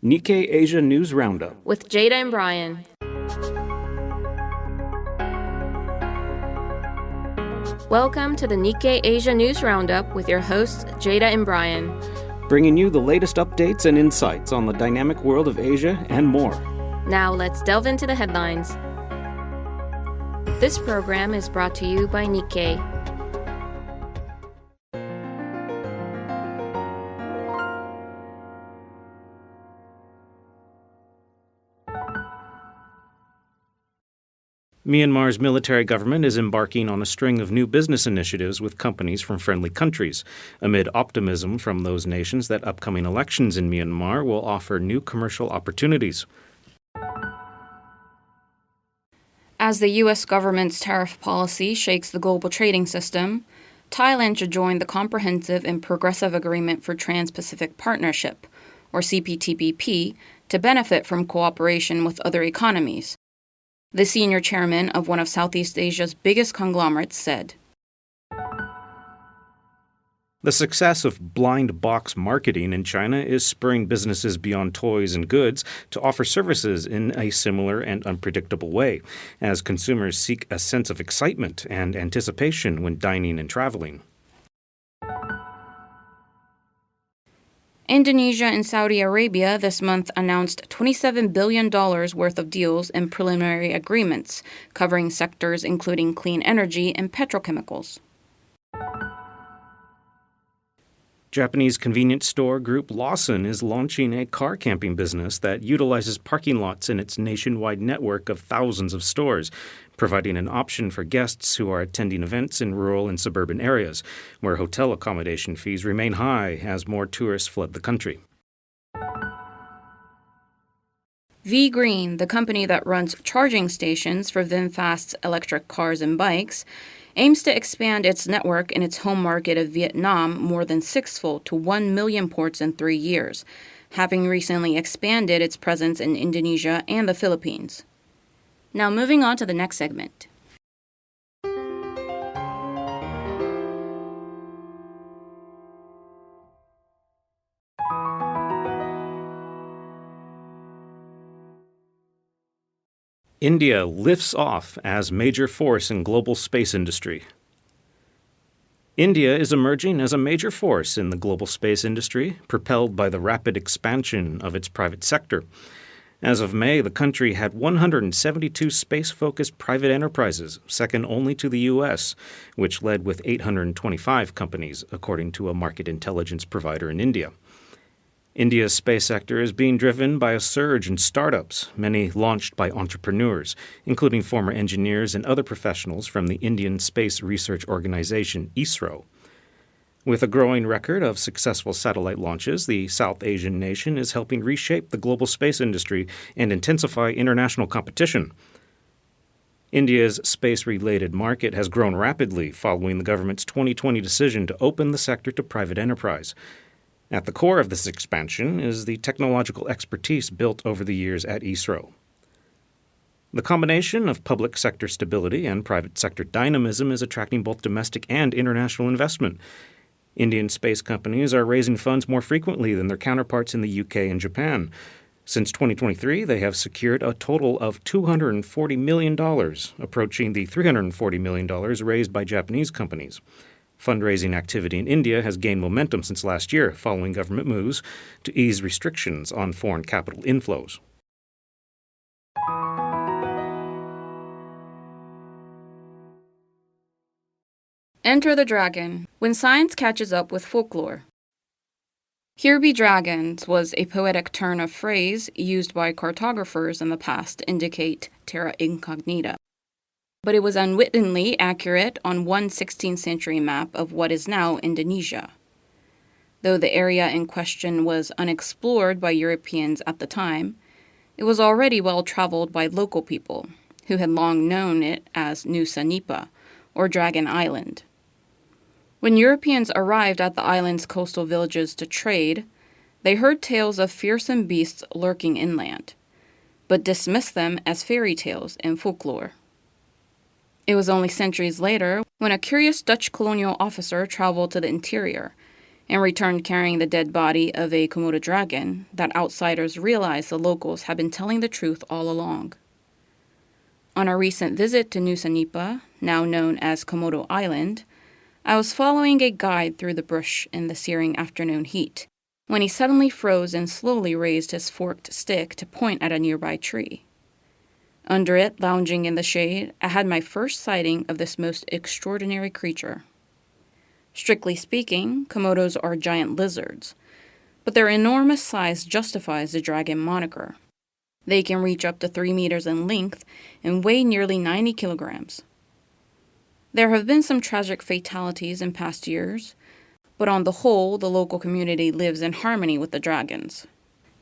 Nikkei Asia News Roundup with Jada and Brian. Welcome to the Nikkei Asia News Roundup with your hosts, Jada and Brian. bringing you the latest updates and insights on the dynamic world of Asia and more. Now let's delve into the headlines. This program is brought to you by Nikkei. Myanmar's military government is embarking on a string of new business initiatives with companies from friendly countries, amid optimism from those nations that upcoming elections in Myanmar will offer new commercial opportunities. As the U.S. government's tariff policy shakes the global trading system, Thailand should join the Comprehensive and Progressive Agreement for Trans-Pacific Partnership, or CPTPP, to benefit from cooperation with other economies. The senior chairman of one of Southeast Asia's biggest conglomerates said, The success of blind box marketing in China is spurring businesses beyond toys and goods to offer services in a similar and unpredictable way, as consumers seek a sense of excitement and anticipation when dining and traveling. Indonesia and Saudi Arabia this month announced $27 billion worth of deals and preliminary agreements, covering sectors including clean energy and petrochemicals. Japanese convenience store group Lawson is launching a car camping business that utilizes parking lots in its nationwide network of thousands of stores, providing an option for guests who are attending events in rural and suburban areas, where hotel accommodation fees remain high as more tourists flood the country. V-Green, the company that runs charging stations for VinFast's electric cars and bikes, aims to expand its network in its home market of Vietnam more than sixfold to 1 million ports in 3 years, having recently expanded its presence in Indonesia and the Philippines. Now moving on to the next segment. India lifts off as major force in global space industry. India is emerging as a major force in the global space industry, propelled by the rapid expansion of its private sector. As of May, the country had 172 space-focused private enterprises, second only to the U.S., which led with 825 companies, according to a market intelligence provider in India. India's space sector is being driven by a surge in startups, many launched by entrepreneurs, including former engineers and other professionals from the Indian Space Research Organization, ISRO. With a growing record of successful satellite launches, the South Asian nation is helping reshape the global space industry and intensify international competition. India's space-related market has grown rapidly following the government's 2020 decision to open the sector to private enterprise. At the core of this expansion is the technological expertise built over the years at ISRO. The combination of public sector stability and private sector dynamism is attracting both domestic and international investment. Indian space companies are raising funds more frequently than their counterparts in the UK and Japan. Since 2023, they have secured a total of $240 million, approaching the $340 million raised by Japanese companies. Fundraising activity in India has gained momentum since last year, following government moves to ease restrictions on foreign capital inflows. Enter the Dragon, when science catches up with folklore. Here be dragons was a poetic turn of phrase used by cartographers in the past to indicate terra incognita. But it was unwittingly accurate on one 16th century map of what is now Indonesia. Though the area in question was unexplored by Europeans at the time, it was already well traveled by local people, who had long known it as Nusa Nipa, or Dragon Island. When Europeans arrived at the island's coastal villages to trade, they heard tales of fearsome beasts lurking inland, but dismissed them as fairy tales and folklore. It was only centuries later when a curious Dutch colonial officer traveled to the interior. and returned carrying the dead body of a Komodo dragon that outsiders realized the locals had been telling the truth all along. On a recent visit to Nusa Nipa, now known as Komodo Island, I was following a guide through the bush in the searing afternoon heat, when he suddenly froze and slowly raised his forked stick to point at a nearby tree. Under it, lounging in the shade, I had my first sighting of this most extraordinary creature. Strictly speaking, Komodos are giant lizards, but their enormous size justifies the dragon moniker. They can reach up to 3 meters in length and weigh nearly 90 kilograms. There have been some tragic fatalities in past years, but on the whole, the local community lives in harmony with the dragons.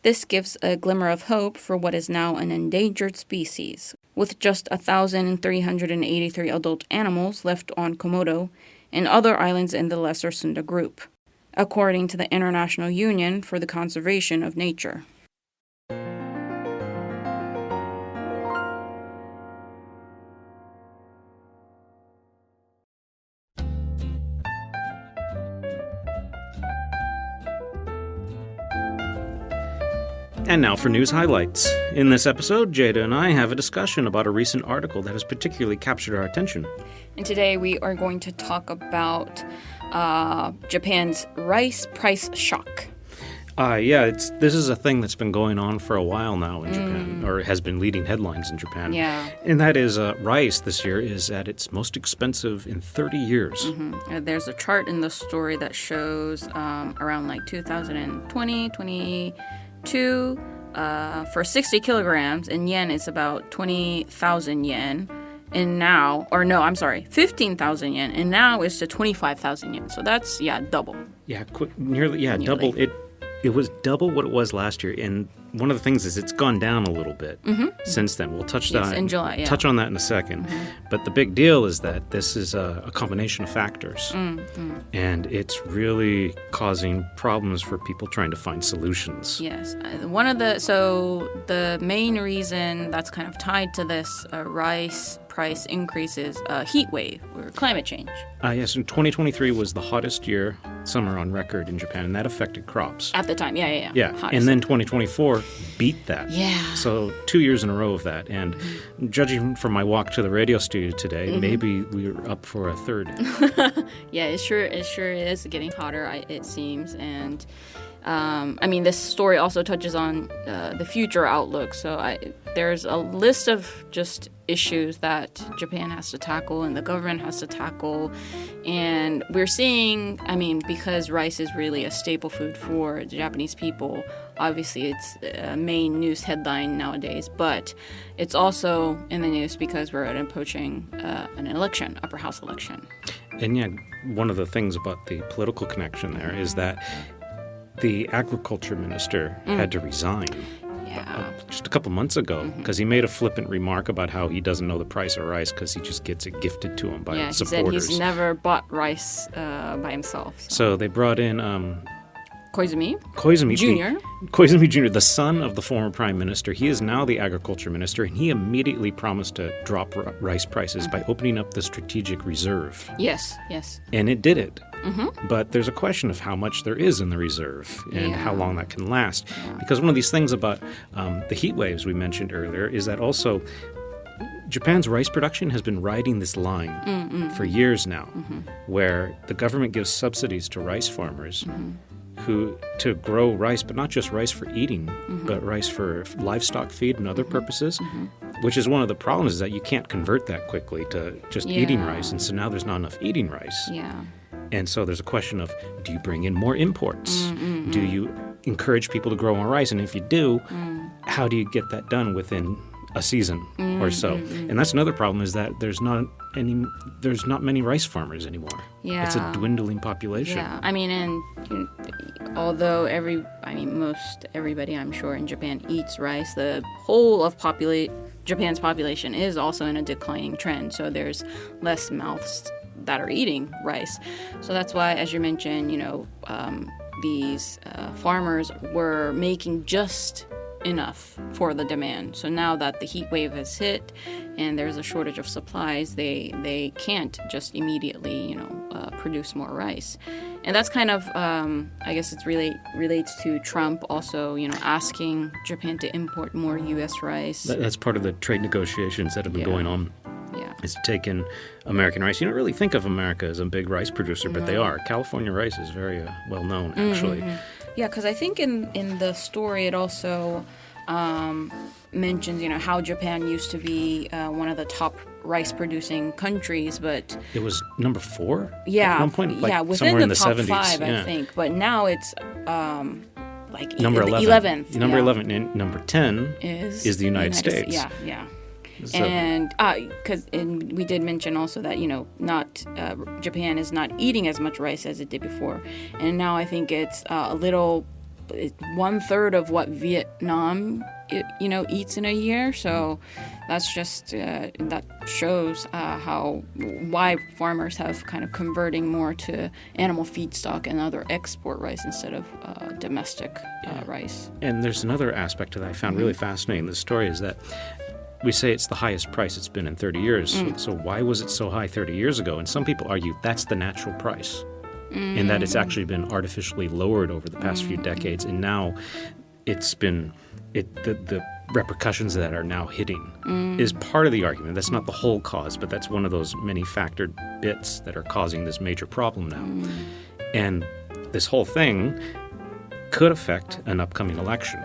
This gives a glimmer of hope for what is now an endangered species, with just 1,383 adult animals left on Komodo and other islands in the Lesser Sunda group, according to the International Union for the Conservation of Nature. And now for news highlights. In this episode, Jada and I have a discussion about a recent article that has particularly captured our attention. And today we are going to talk about Japan's rice price shock. This is a thing that's been going on for a while now in Japan, or has been leading headlines in Japan. Yeah. And that is rice this year is at its most expensive in 30 years. Mm-hmm. There's a chart in the story that shows around like 2020, 22, for 60 kilograms in yen, it's about 20,000 yen. And now, 15,000 yen. And now it's to 25,000 yen. So that's, double. Nearly. Double. It was double what it was last year. And one of the things is it's gone down a little bit since then. We'll touch in July, touch on that in a second. But the big deal is that this is a combination of factors. And it's really causing problems for people trying to find solutions. Yes. The main reason that's kind of tied to this rice price increase is heat wave or climate change. Yes, and 2023 was the hottest summer on record in Japan, and that affected crops. At the time, yeah. Yeah, and then 2024 beat that. Yeah. So 2 years in a row of that. And judging from my walk to the radio studio today, maybe we were up for a third. Yeah, it sure is getting hotter, it seems. And this story also touches on the future outlook. So there's a list of just issues that Japan has to tackle and the government has to tackle. And we're seeing, because rice is really a staple food for the Japanese people, obviously it's a main news headline nowadays, but it's also in the news because we're approaching an election, upper house election. And one of the things about the political connection there is that the agriculture minister had to resign just a couple months ago because he made a flippant remark about how he doesn't know the price of rice because he just gets it gifted to him by supporters. He said he's never bought rice by himself. So they brought in Koizumi Jr. Koizumi Jr., the son of the former prime minister. He is now the agriculture minister, and he immediately promised to drop rice prices by opening up the strategic reserve. Yes. And it did it. But there's a question of how much there is in the reserve and how long that can last. Because one of these things about the heat waves we mentioned earlier is that also Japan's rice production has been riding this line for years now, where the government gives subsidies to rice farmers who to grow rice, but not just rice for eating, but rice for livestock feed and other purposes, which is one of the problems is that you can't convert that quickly to just eating rice. And so now there's not enough eating rice. Yeah. And so there's a question of, do you bring in more imports? Do you encourage people to grow more rice? And if you do, how do you get that done within a season or so? And that's another problem is that there's not many rice farmers anymore. Yeah. It's a dwindling population. Yeah. Although most everybody I'm sure in Japan eats rice, the whole of Japan's population is also in a declining trend. So there's less mouths that are eating rice. So that's why, as you mentioned, these farmers were making just enough for the demand. So now that the heat wave has hit and there's a shortage of supplies, they can't just immediately, produce more rice. And that's kind of, I guess it really relates to Trump also, asking Japan to import more U.S. rice. That's part of the trade negotiations that have been going on. Yeah. Is taking American rice. You don't really think of America as a big rice producer, but they are. California rice is very well known, actually. Mm-hmm. Yeah, because I think in the story it also mentions, how Japan used to be one of the top rice-producing countries, but it was number 4. Yeah, at one point, within somewhere the in the top 70s. 5, yeah. I think. But now it's number 11th. Number 11, and number 10 is the United States. Yeah. So, and we did mention also that Japan is not eating as much rice as it did before, and now I think it's 1/3 of what Vietnam eats in a year. So that's just that shows why farmers have kind of converting more to animal feedstock and other export rice instead of domestic rice. And there's another aspect to that I found really fascinating in the story is that we say it's the highest price it's been in 30 years. So why was it so high 30 years ago? And some people argue that's the natural price, and that it's actually been artificially lowered over the past few decades. And now it's been the repercussions that are now hitting is part of the argument. That's not the whole cause, but that's one of those many factored bits that are causing this major problem now. And this whole thing could affect an upcoming election.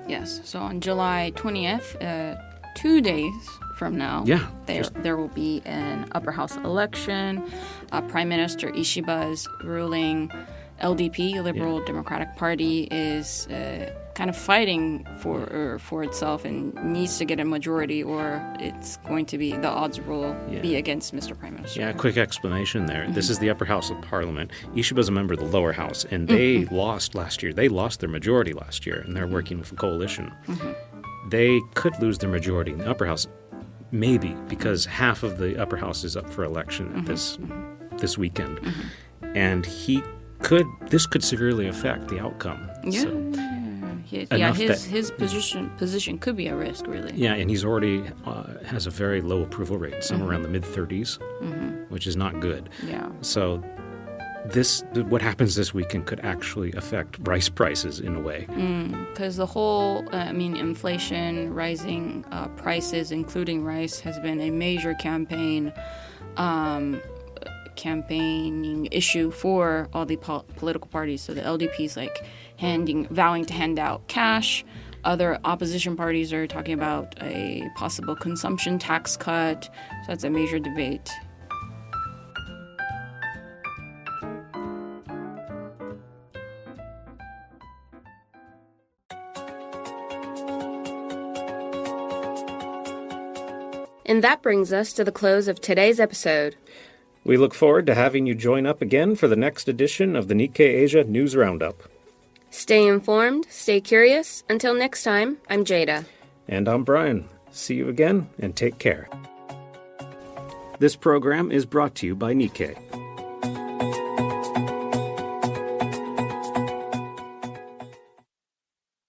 Yes. So on July 20th, 2 days from now, there will be an upper house election. Prime Minister Ishiba is ruling. LDP, Liberal Democratic Party, is kind of fighting for itself and needs to get a majority, or it's going to be the odds will be against Mr. Prime Minister. Yeah, quick explanation there. This is the upper house of Parliament. Ishiba's a member of the lower house, and they lost last year. They lost their majority last year, and they're working with a coalition. They could lose their majority in the upper house, maybe, because half of the upper house is up for election this weekend. And this could severely affect the outcome. His position could be at risk, really. Yeah, and he's already has a very low approval rate, somewhere around the mid-30s, which is not good. Yeah. So what happens this weekend could actually affect rice prices in a way. Because the whole, inflation, rising prices, including rice, has been a major campaigning issue for all the political parties. So the LDP is vowing to hand out cash. Other opposition parties are talking about a possible consumption tax cut. So that's a major debate. And that brings us to the close of today's episode. We look forward to having you join up again for the next edition of the Nikkei Asia News Roundup. Stay informed, stay curious. Until next time, I'm Jada. And I'm Brian. See you again, and take care. This program is brought to you by Nikkei.